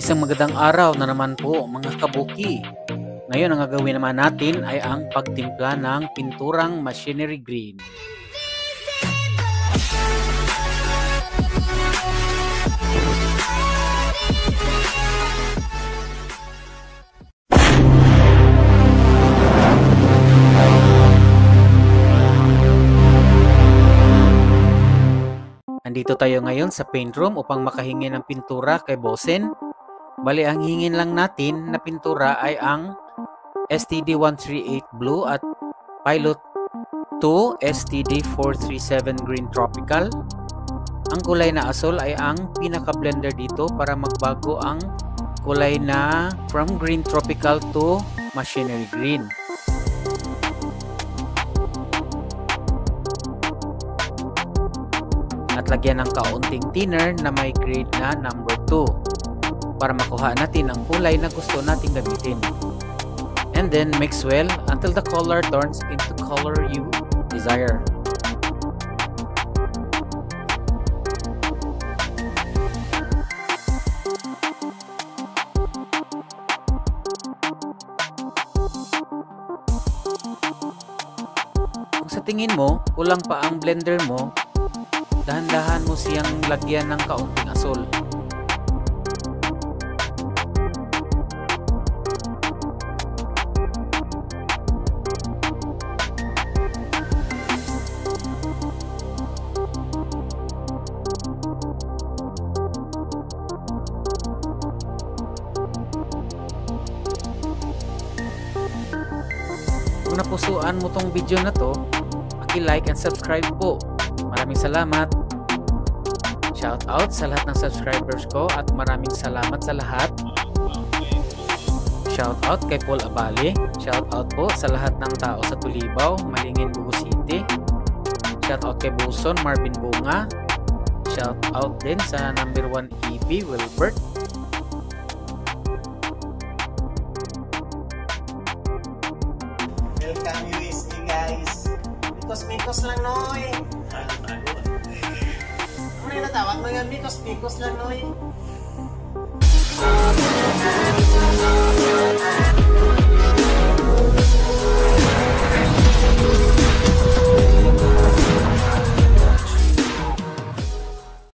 Isang magandang araw na naman po mga kabuki. Ngayon ang gagawin naman natin ay ang pagtimpla ng pinturang machinery green. Nandito tayo ngayon sa paint room upang makahingi ng pintura kay Bossen. Bali, ang hingin lang natin na pintura ay ang STD138 Blue at Pilot 2 STD437 Green Tropical. Ang kulay na asul ay ang pinaka-blender dito para magbago ang kulay na from Green Tropical to Machinery Green. At lagyan ng kaunting thinner na may grade na number 2 para makuha natin ang kulay na gusto nating gamitin. And then mix well until the color turns into color you desire. Kung sa tingin mo kulang pa ang blender mo, dahan-dahan mo siyang lagyan ng kaunting asul. Kung napusuan mo tong video na to, paki-like and subscribe po. Maraming salamat. Shout out sa lahat ng subscribers ko at maraming salamat sa lahat. Shout out kay Paul Abali. Shout out po sa lahat ng tao sa Tulibaw, Malingin, Bugo City. Shout out kay Buson, Marvin Bunga. Shout out din sa number 1 EB, Wilbert. Welcome USA guys. Mikos lang noy. Ano yung natawag mo yan? Mikos lang noy.